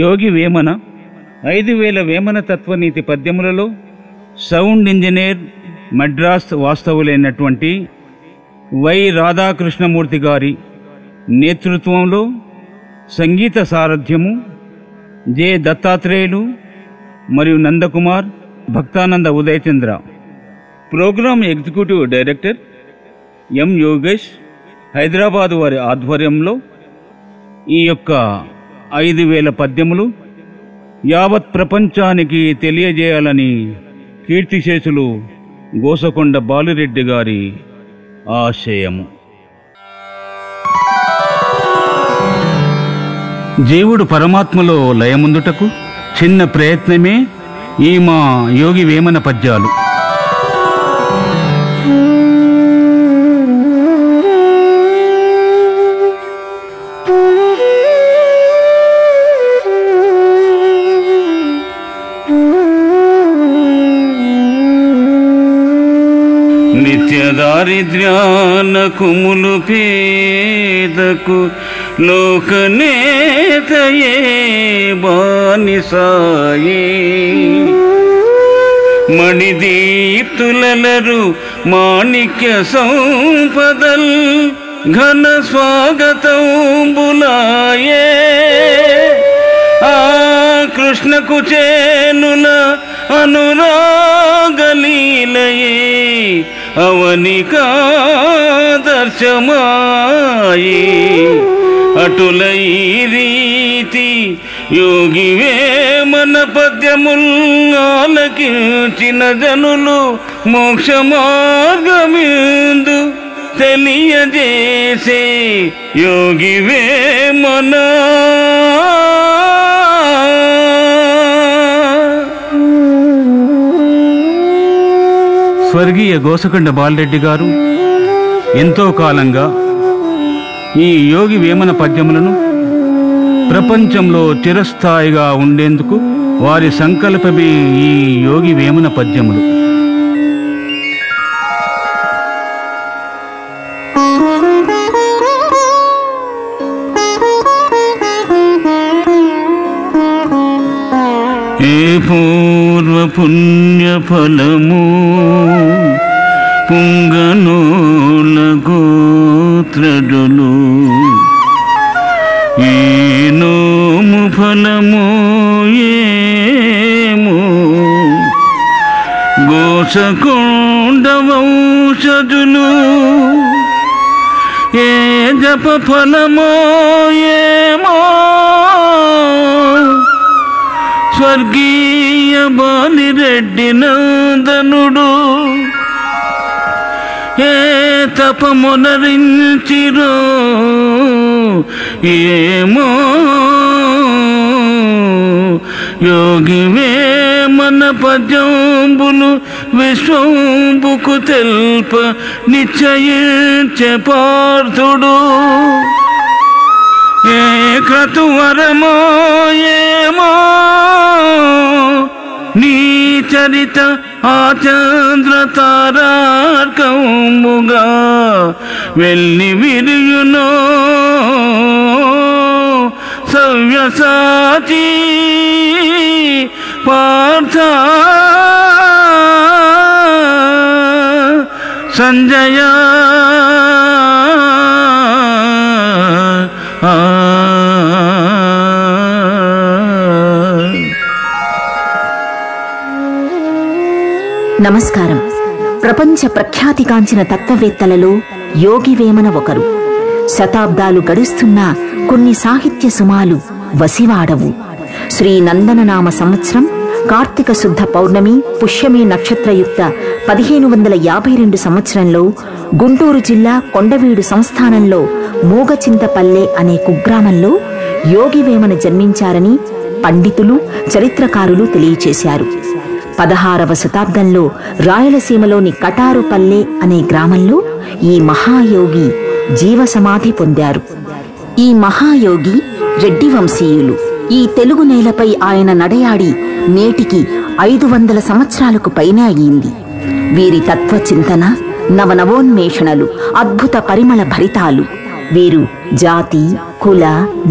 యోగి వేమన 5000 వేమన తత్వనీతి పద్యములలో sound engineer Madras వాస్తవులైనటువంటి వై రాధాకృష్ణమూర్తి గారి నేతృత్వంలో సంగీత సారథ్యము జె దత్తాత్రేయులు మరియు Nandakumar Bhaktananda Udayachandra, programme executive director M Yogesh Hyderabad వారి ఆధ్వర్యంలో ఈ యొక్క 5000 పద్యములు యావత్ ప్రపంచానికి తెలియజేయాలని కీర్తిశేషులు గోసకొండ బాలిరెడ్డి గారి ఆశయము. జీవుడు పరమాత్మలో లయముందుటకు చిన్న ప్రయత్నమే ఈ మా యోగి వేమన పద్యాలు. నిత్య దారిద్ర్యాన కుములు పేదకు లోకనేతయే బానిసాయే మణిదీప్తులరు మాణిక్య సంపదల్ ఘన స్వాగతం బులాయే ఆ కృష్ణకు చేనుల అనురాగలీలయే అవనికాదర్శమాయే అటులై రీతి యోగి వేమన పద్యముల్లాలకించిన జనులు మోక్ష మార్గమిందు తెలియజేసే యోగి వేమన. స్వర్గీయ గోసకొండ బాలిరెడ్డి గారు ఎంతో కాలంగా ఈ యోగి వేమన పద్యములను ప్రపంచంలో చిరస్థాయిగా ఉండేందుకు వారి సంకల్పమే ఈ యోగి వేమన పద్యములు. ఏ పూర్వ పుణ్య ఫలము పుంగనోల గోత్రదులు ఏ నోము ఫలము ఏమో గోసకొండ వంశజులు ఏ జప ఫలమో ఏమో స్వర్గీయ బాలిరెడ్డి నందనుడు ఏ తపమునరించిరో ఏమో యోగి వేమన పద్యంబులు విశ్వంబుకు తెల్ప నిశ్చయించే పార్థుడు ఏ క్రతువరమో ఏమో నీ చరిత ఆచంద్ర తారార్కముగా వెళ్ళి విరియునో సవ్యసాచి పార్థ సంజయ నమస్కారం. ప్రపంచ ప్రఖ్యాతిగాంచిన తత్వవేత్తలలో యోగి వేమన ఒకరు. శతాబ్దాలు గడుస్తున్నా కొన్ని సాహిత్య సుమాలు వసివాడవు. శ్రీ నందననామ సంవత్సరం కార్తీక శుద్ధ పౌర్ణమి పుష్యమి నక్షత్రయుక్త 1552 సంవత్సరంలో గుంటూరు జిల్లా కొండవీడు సంస్థానంలో మూగచింతపల్లె అనే కుగ్రామంలో యోగి వేమన జన్మించారని పండితులు చరిత్రకారులు తెలియచేశారు. 16వ శతాబ్దంలో రాయలసీమలోని కటారుపల్లె అనే గ్రామంలో ఈ మహాయోగి జీవసమాధి పొందారు. ఈ మహాయోగి రెడ్డి వంశీయులు. ఈ తెలుగు నేలపై ఆయన నడయాడి నేటికి 500 సంవత్సరాలకు పైన అయింది. వీరి తత్వచింతన నవనవోన్మేషణలు అద్భుత పరిమళ భరితాలు. వీరు జాతి కుల,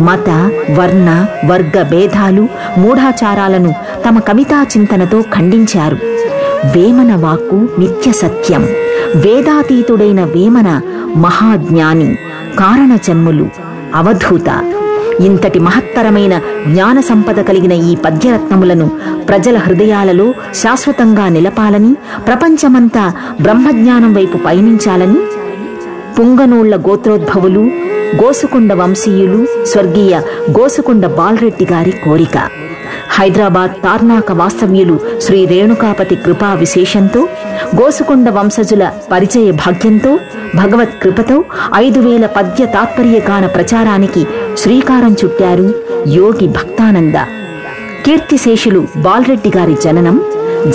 మత, వర్ణ, వర్గ భేదాలు, మూఢాచారాలను తమ కవితా చింతనతో ఖండించారు. వేమన వాక్కు నిత్య సత్యం. వేదాతీతుడైన వేమన మహాజ్ఞాని, కారణ జన్ములు, అవధూత. ఇంతటి మహత్తరమైన జ్ఞాన సంపద కలిగిన ఈ పద్యరత్నములను ప్రజల హృదయాలలో శాశ్వతంగా నిలపాలని, ప్రపంచమంతా బ్రహ్మజ్ఞానం వైపు పయనించాలని పుంగనూళ్ల గోత్రోద్భవులు, గోసుకొండ వంశీయులు స్వర్గీయ గోసుకొండ బాలరెడ్డి గారి కోరిక. హైదరాబాద్ తార్నాక వాస్తవ్యులు శ్రీ రేణుకాపతి కృపా విశేషంతో, గోసుకొండ వంశజుల పరిచయ భాగ్యంతో, భగవత్ కృపతో 5000 పద్య తాత్పర్యగాన ప్రచారానికి శ్రీకారం చుట్టారు యోగి భక్తానంద. కీర్తిశేషులు బాలరెడ్డి గారి జననం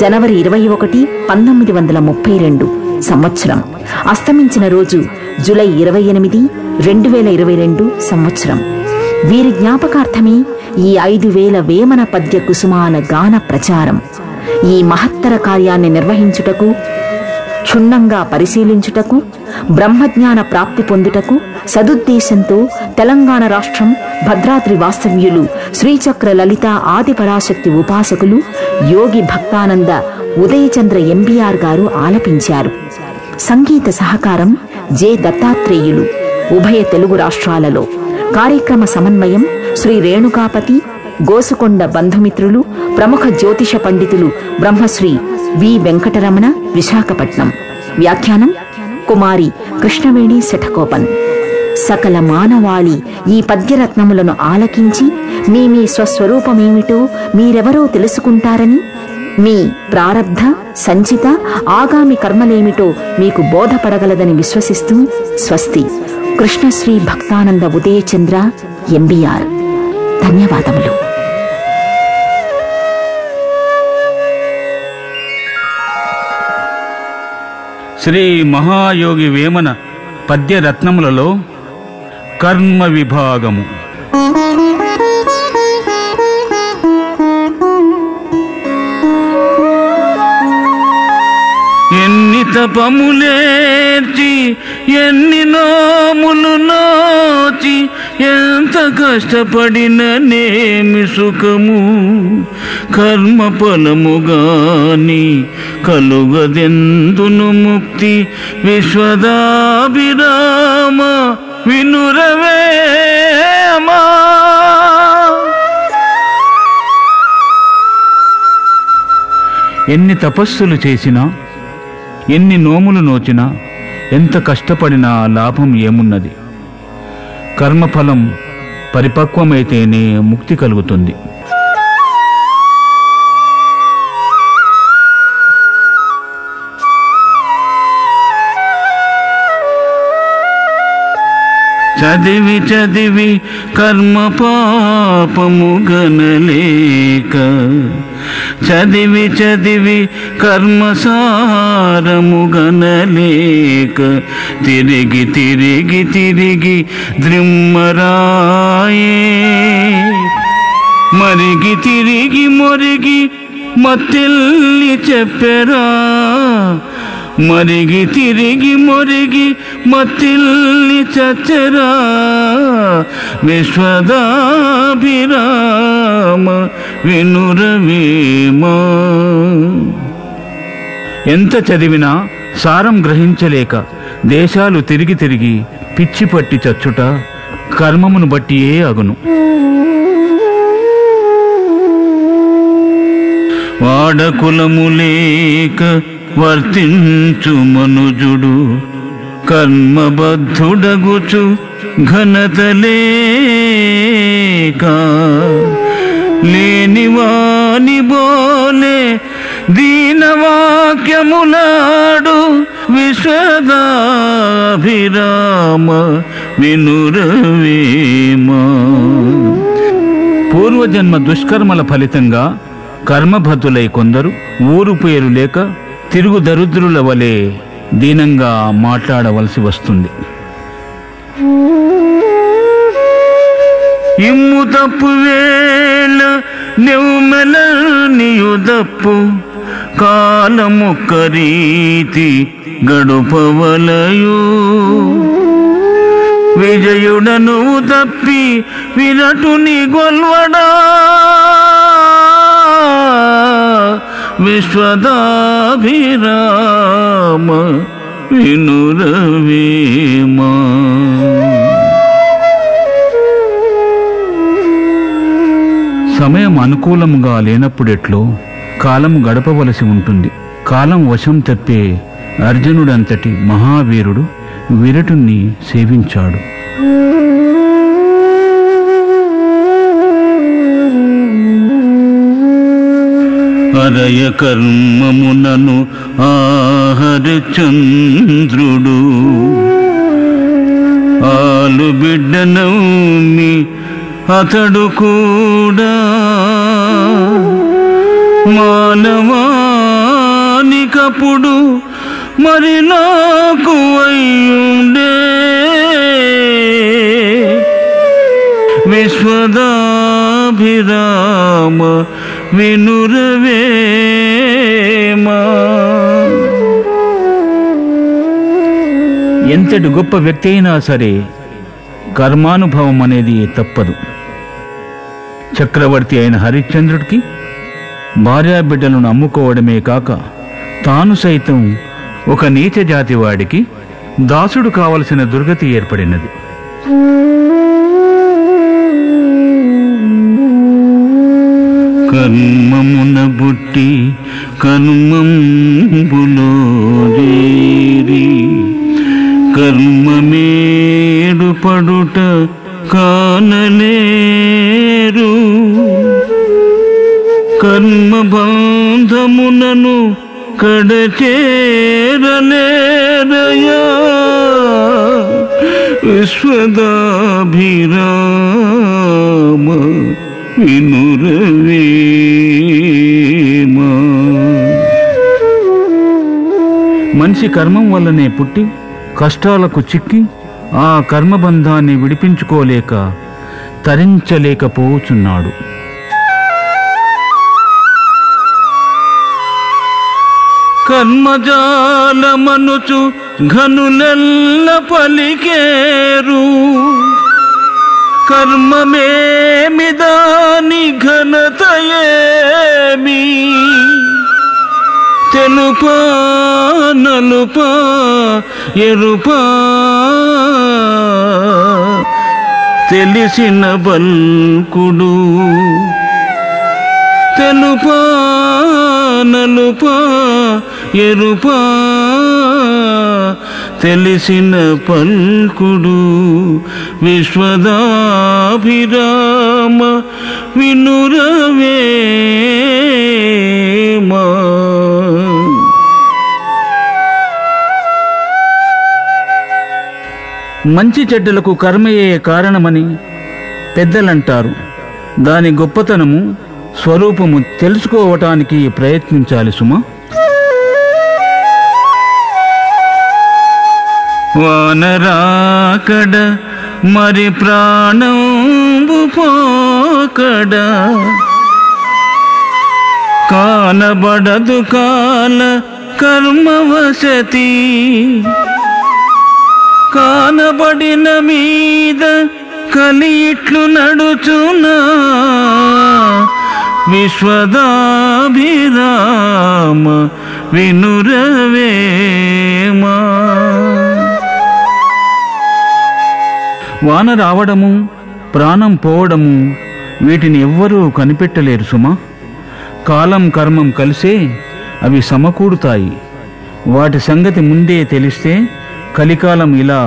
జనవరి 21, 1932 సంవత్సరం. అస్తమించిన రోజు జూలై 28, 2022 సంవత్సరం. వీరి జ్ఞాపకార్థమే ఈ 5000 వేమన పద్య కుసుమాల గాన ప్రచారం. ఈ మహత్తర కార్యాన్ని నిర్వహించుటకు, క్షుణ్ణంగా పరిశీలించుటకు, బ్రహ్మజ్ఞాన ప్రాప్తి పొందుటకు సదుద్దేశంతో తెలంగాణ రాష్ట్రం భద్రాద్రి వాస్తవ్యులు శ్రీచక్ర లలిత ఆదిపరాశక్తి ఉపాసకులు యోగి భక్తానంద ఉదయచంద్ర ఎంబీఆర్ గారు ఆలపించారు. సంగీత సహకారం జె దత్తాత్రేయులు. ఉభయ తెలుగు రాష్ట్రాలలో కార్యక్రమ సమన్వయం శ్రీ రేణుకాపతి, గోసుకొండ బంధుమిత్రులు, ప్రముఖ జ్యోతిష పండితులు బ్రహ్మశ్రీ వి వెంకటరమణ, విశాఖపట్నం. వ్యాఖ్యానం కుమారి కృష్ణవేణి శఠకోపన్. సకల మానవాళి ఈ పద్యరత్నములను ఆలకించి మీ మీ స్వస్వరూపమేమిటో మీరెవరో తెలుసుకుంటారని, మీ ప్రారబ్ధ సంచిత ఆగామి కర్మలేమిటో మీకు బోధపడగలదని విశ్వసిస్తూ స్వస్తి. కృష్ణశ్రీ భక్తానంద ఉదయచంద్ర ఎంబీఆర్. ధన్యవాదములు. శ్రీ మహాయోగి వేమన పద్యరత్నములలో కర్మ విభాగము. ఎన్ని తపములేర్చి, ఎన్ని నోములు నోచి, ఎంత కష్టపడిననేమి సుఖము, కర్మ ఫలముగాని కలుగదెందును ముక్తి, విశ్వదాభిరామ వినురవేమా. ఎన్ని తపస్సులు చేసినా, ఎన్ని నోములు నోచినా, ఎంత కష్టపడినా లాభం ఏమున్నది? కర్మఫలం పరిపక్వమైతేనే ముక్తి కలుగుతుంది. చదివి చదివి కర్మ పాపము గనలేక, చదివి చదివి కర్మ సారము గనలేక, తిరిగి తిరిగి తిరిగి ద్రిమ్మరాయే, మరిగి తిరిగి మొరిగి మత్తిల్లి చెప్పెరా, మరిగి తిరిగి మొరిగి మత్తిల్లి చచ్చరా, విశ్వదాభిరామ వినురవేమా. ఎంత చదివినా సారం గ్రహించలేక దేశాలు తిరిగి తిరిగి పిచ్చి పట్టి చచ్చుట కర్మమును బట్టియే అగును. వాడకులము లేక వర్తించు మనుజుడు, కర్మబద్ధుడగుచు ఘనతలేక, లేనివాని బోలే దీనవాక్యములాడు, విశ్వదాభిరామ వినురవేమా. పూర్వజన్మ దుష్కర్మల ఫలితంగా కర్మబద్ధులై కొందరు ఊరు పేరు లేక తిరుగు దరిద్రుల వలె దీనంగా మాట్లాడవలసి వస్తుంది. ఇమ్ము తప్పు వేళ నెవ్మెల నియుదప్పు, కాలముక్క రీతి గడుపవలయు, విజయుడను తప్పి విరటుని గొల్వడా విశ్వదాభిరామ వినురవేమా. సమయం అనుకూలంగా లేనప్పుడెట్లో కాలం గడపవలసి ఉంటుంది. కాలం వశం తప్పే అర్జునుడంతటి మహావీరుడు విరటుణ్ణి సేవించాడు. అరయ కర్మమునను ఆహరిచంద్రుడు ఆలు బిడ్డనౌమి అతడు కూడా మానవానికప్పుడు మరి నాకు అయ్యుండే విశ్వదాభిరామ వినురవేమా. ఎంతటి గొప్ప వ్యక్తి అయినా సరే కర్మానుభవం అనేది తప్పదు. చక్రవర్తి అయిన హరిశ్చంద్రుడికి భార్యాబిడ్డలను అమ్ముకోవడమే కాక తాను సైతం ఒక నీచ జాతి వాడికి దాసుడు కావలసిన దుర్గతి ఏర్పడినది. కర్మమున బుట్టి కర్మంబులో రేరి కర్మమేడు పడుట కానలేరు కర్మబంధమునను కడచేరలేరయా విశ్వదాభిరామ వినురవేమా. మనిషి కర్మం వల్లనే పుట్టి కష్టాలకు చిక్కి ఆ కర్మబంధాన్ని విడిపించుకోలేక తరించలేకపోతున్నాడు. కర్మజాలమనుచు ఘనులెల్ల పలికేరు కర్మమేమిదాని ఘనతయేమి తెలుపా నలుపా ఎరుపా తెలిసిన బల్కుడు తెలుపా నలుపా ఎరుపా తెలిసిన పల్కుడు విశ్వదాభిరామ వినురవేమా. మంచి చెడ్డలకు కర్మయే కారణమని పెద్దలంటారు. దాని గొప్పతనము స్వరూపము తెలుసుకోవటానికి ప్రయత్నించాలి సుమా. వానరాకడ మరి ప్రాణంబు పోకడ కానబడదు కాల కర్మవశతి కానబడిన మీద కలి ఇట్లు నడుచునా విశ్వదాభిరామ వినురవేమా. వాన రావడము ప్రాణం పోవడము వీటిని ఎవ్వరూ కనిపెట్టలేరు సుమా. కాలం కర్మం కలిసే అవి సమకూడుతాయి. వాటి సంగతి ముందే తెలిస్తే కలికాలం ఇలా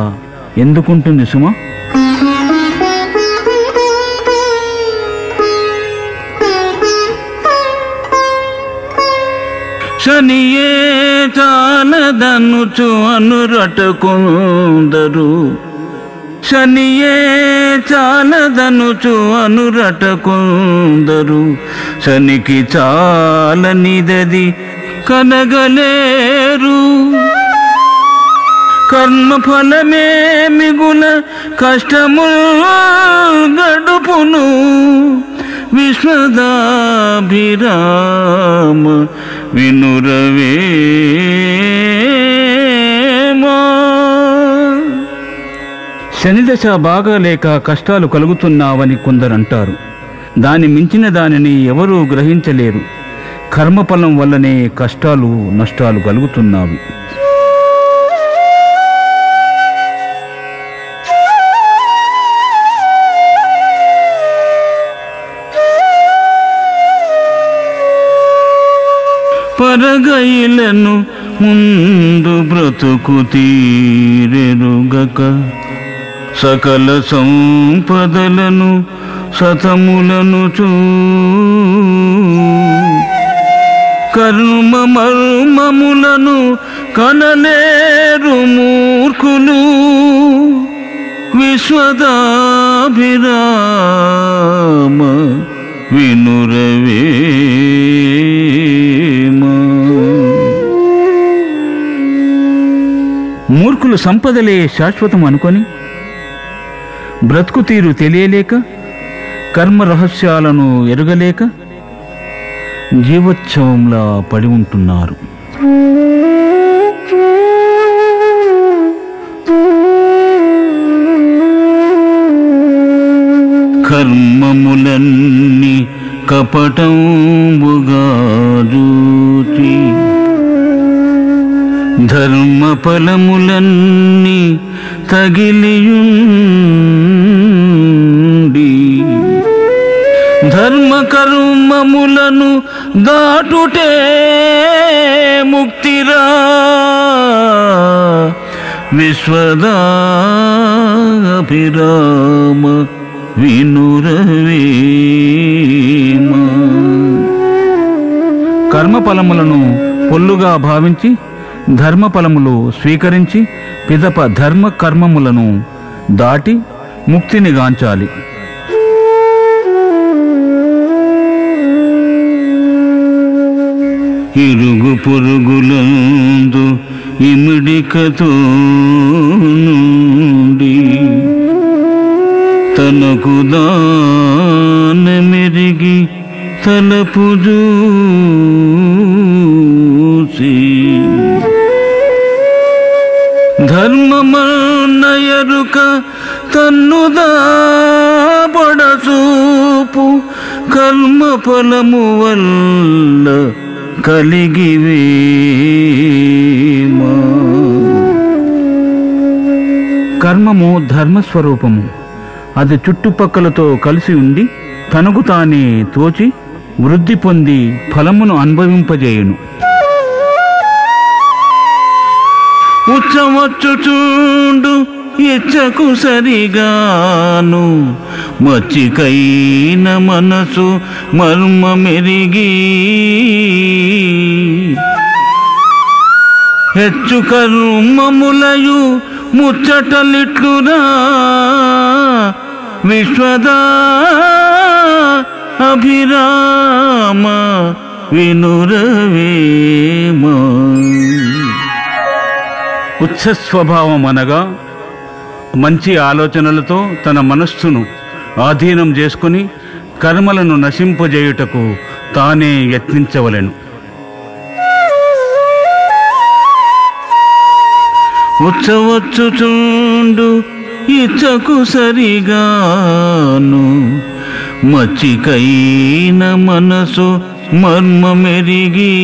ఎందుకుంటుంది సుమా. శనియే చాలదనుచు అనురటకుందరు శనియే చాలదనుచు అనురటకుందరు శనికి చాలనిదది కనగలేరు కర్మఫలమే మిగుల కష్టము గడుపును విశ్వదాభిరామ వినురవేమా. శనిదశ బాగా లేక కష్టాలు కలుగుతున్నావని కొందరంటారు. దాని మించిన దానిని ఎవరూ గ్రహించలేరు. కర్మఫలం వల్లనే కష్టాలు నష్టాలు కలుగుతున్నావి. పరగైలను ముందు బ్రతుకు తీరెరుగక సకల సంపదలను సతములను కర్మ మర్మములను కనలేరు మూర్ఖులు. విశ్వదాభిరామ వినురవేమ. మూర్ఖులు సంపదలే శాశ్వతం అనుకొని బ్రతుకు తీరు తెలియలేక కర్మ రహస్యాలను ఎరుగలేక జీవోత్సవంలా పడి ఉంటున్నారు. కర్మములన్నీ కపటంబుగా జూచి ధర్మ ఫలములన్నీ తగిలియుండి ధర్మ కర్మములను దాటుటే ముక్తిరా. విశ్వదాభిరామ వినురవేమ. కర్మఫలములను పొల్లుగా భావించి ధర్మఫలములు స్వీకరించి పిదప ధర్మ కర్మములను దాటి ముక్తిని గాంచాలి. ఇరుగు పొరుగులందు ఇమిడికతో నుండి తనకు దానమెరిగి తలపు చూసి ధర్మమన్నయరుక తన్నుదా పడచూపు కర్మ ఫలము వల్ల కలిగివేమా. కర్మము ధర్మస్వరూపము. అది చుట్టుపక్కలతో కలిసి ఉండి తనకు తానే తోచి వృద్ధి పొంది ఫలమును అనుభవింపజేయును. ఉచ్చవచ్చుచుండు ఇచ్చకు సరిగాను మచ్చికైన మనసు మర్మమెరిగి హెచ్చు కర్మములయు ముచ్చటలిట్లురా. విశ్వదా అభిరామ వినురవేమ. ఉత్సస్వభావం అనగా మంచి ఆలోచనలతో తన మనస్సును ఆధీనం చేసుకుని కర్మలను నశింపజేయుటకు తానే యత్నించవలెను. ఉచ్చవచ్చుచుండు ఇచ్చకు సరిగాను మచ్చికైన మనసు మర్మమెరిగి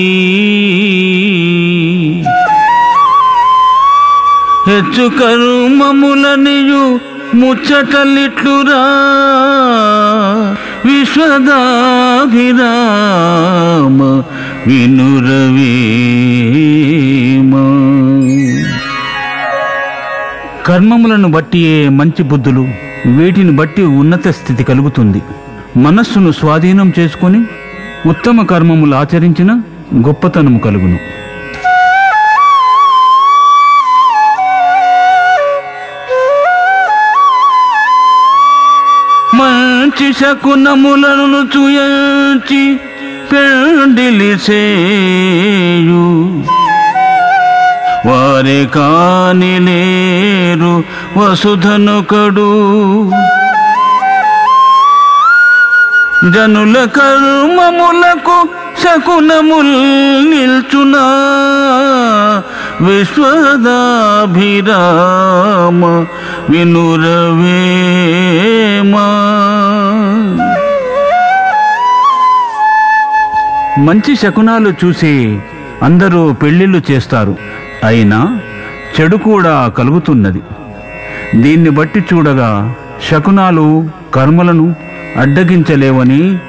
హెచ్చు కర్మములనియు ముచ్చటలిట్లురా. విశ్వదాభిరామ వినురవేమ. కర్మములను బట్టియే మంచి బుద్ధులు, వీటిని బట్టి ఉన్నత స్థితి కలుగుతుంది. మనస్సును స్వాధీనం చేసుకొని ఉత్తమ కర్మములు ఆచరించిన గొప్పతనము కలుగును. మంచి శకునములను చూయించి పెండిలిసేయు వారే కాని లేరు వసుధనొకడు. జనుల కర్మములకు శకునముల్ నిల్చునా విశ్వదాభిరామ వినురవేమా. మంచి శకునాలు చూసి అందరూ పెళ్లిళ్ళు చేస్తారు. అయినా చెడు కూడా కలుగుతున్నది. దీన్ని బట్టి చూడగా శకునాలు కర్మలను అడ్డగించలేవని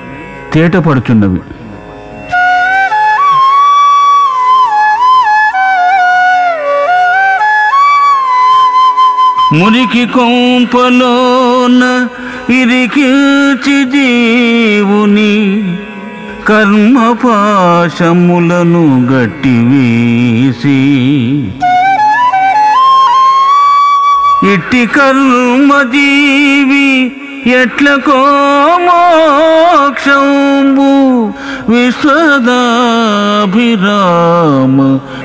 తేటపడుచున్నవి. మురికి కొంపలోన ఇరికిల్చి జీవుని కర్మపాశములను గట్టివేసి ఇట్టి కర్మజీవి ఎట్లకో మోక్షంబు విశ్వదాభిరామ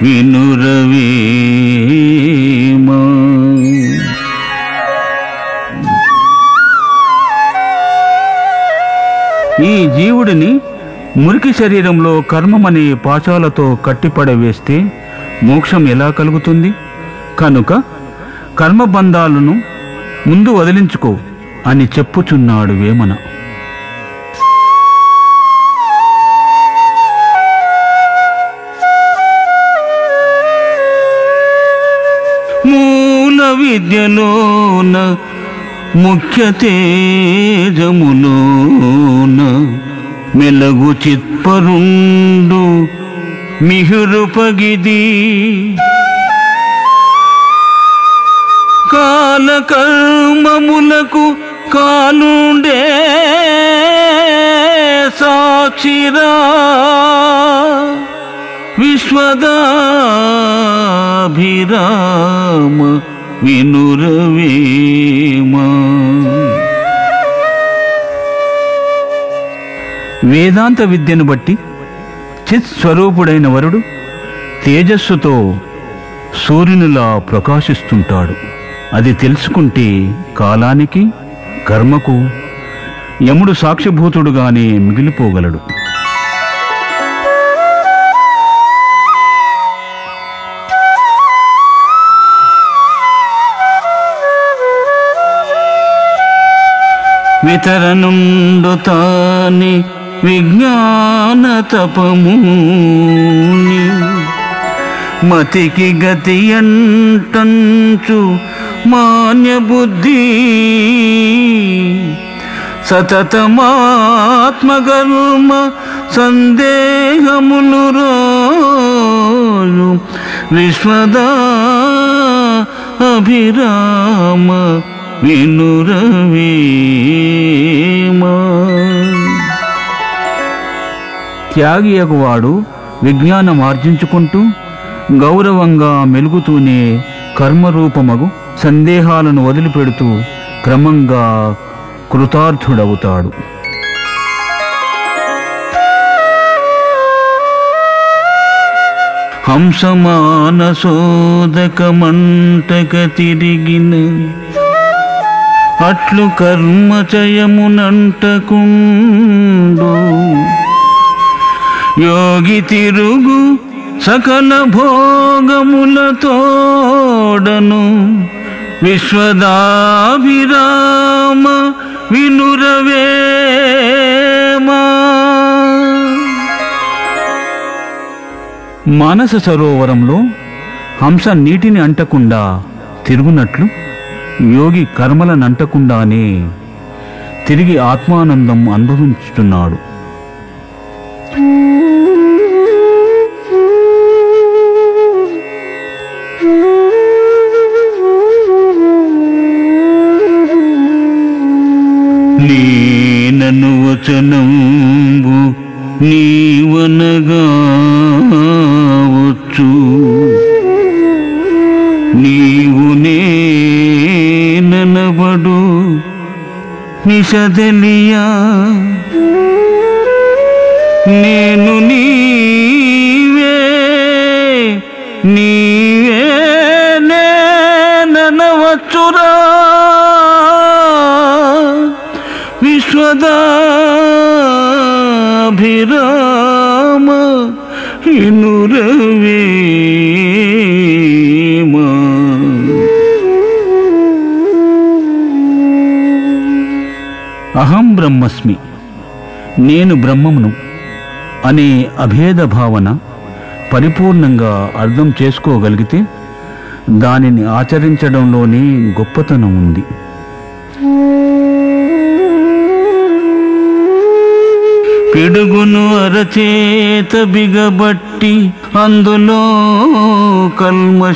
వినురవేమా. ఈ జీవుడిని మురికి శరీరంలో కర్మమనే పాశాలతో కట్టిపడవేస్తే మోక్షం ఎలా కలుగుతుంది? కనుక కర్మబంధాలను ముందు వదిలించుకో అని చెప్పుచున్నాడు వేమన. మూల విద్యలోన ముఖ్య తేజములోన మెలగు చిత్పరుండు మిహురుపగిది కాలకర్మములకు కాలుండే సాక్షిరా విశ్వదాభిరామ వినురవేమా. వేదాంత విద్యను బట్టి చిత్ స్వరూపుడైన వరుడు తేజస్సుతో సూర్యునిలా ప్రకాశిస్తుంటాడు. అది తెలుసుకుంటే కాలానికి కర్మకు యముడు సాక్షిభూతుడుగానే మిగిలిపోగలడు. వితరణుండు తాని విజ్ఞాన తపముని మతికి గతి అంటంచు మాన్య బుద్ధి సతతమాత్మకర్మ సందేహములు రోజు విశ్వదాభిరామ వినురవేమా. త్యాగియగువాడు విజ్ఞానం ఆర్జించుకుంటూ గౌరవంగా మెలుగుతూనే కర్మరూపమగు సందేహాలను వదిలిపెడుతూ క్రమంగా కృతార్థుడవుతాడు. హంసమానసోదకమంటక తిరిగిన అట్లు కర్మచయమునంటకుండు యోగి తిరుగు సకల భోగములతోడను విశ్వదాభిరామ వినురవేమా. మానస సరోవరంలో హంస నీటిని అంటకుండా తిరుగునట్లు యోగి కర్మలనంటకుండానే తిరిగి ఆత్మానందం అనుభవించుతున్నాడు. నేనను వచనంబు నీవనగావచ్చు నీవు నేననబడు నిశదలియా నేను నీవే నీవే నేననవచ్చురా విశ్వదాభిరామ వినురవేమా. బ్రహ్మస్మి, నేను బ్రహ్మమును అనే అభేద భావన పరిపూర్ణంగా అర్థం చేసుకోగలిగితే దానిని ఆచరించడంలోనే గొప్పతనం ఉంది. పిడుగును అరచేత బిగబట్టి అందులో కల్మషంబులెల్ల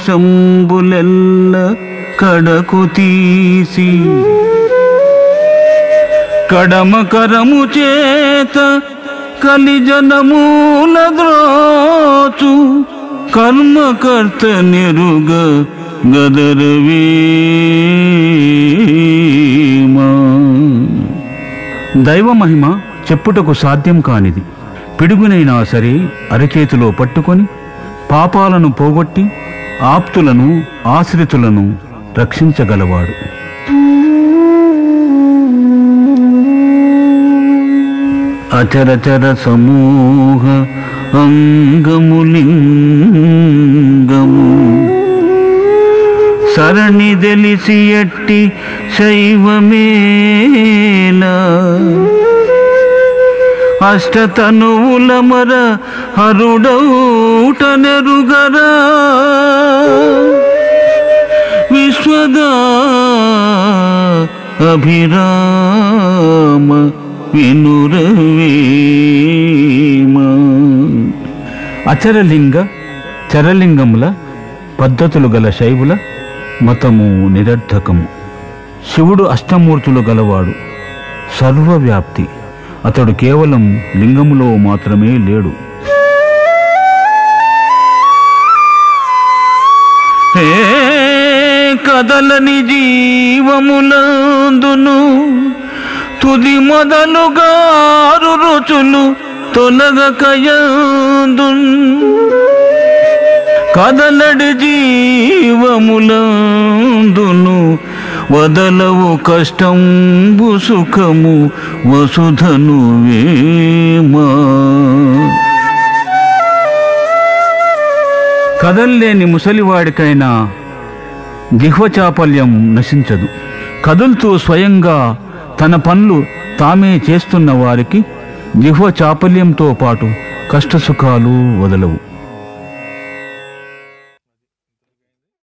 కడకు తీసి కడమకరము చేత కలిజనమూల ద్రోచు కర్మకర్త నెరుగ గదరవేమా. దైవ మహిమ చెప్పుటకు సాధ్యం కానిది. పిడుగునైనా సరే అరచేతిలో పట్టుకొని పాపాలను పోగొట్టి ఆప్తులను ఆశ్రితులను రక్షించగలవాడు. అచరచర సమూహ అంగములింగము సరణి తెలిసి ఎట్టి శైవమేలా అష్టతనువుల మర హరుడౌట నెరుగరా విశ్వదా అభిరామ వినురవేమా. అచరలింగ చరలింగముల పద్ధతులు గల శైవుల మతము నిరర్ధకము. శివుడు అష్టమూర్తులు గలవాడు, సర్వవ్యాప్తి. అతడు కేవలం లింగములో మాత్రమే లేడు. హే కదలని జీవములందును తుది మొదలుగారు రుచులు తొలగకయందున్ కదలడి జీవములందును వదలవు కష్టంబు సుఖము వసుధను వేమా. కదల్లేని ముసలివాడికైనా జిహ్వచాపల్యం నశించదు. కదులుతూ స్వయంగా తన పనులు తామే చేస్తున్న వారికి జిహ్వ చాపల్యంతో పాటు కష్టసుఖాలు వదలవు.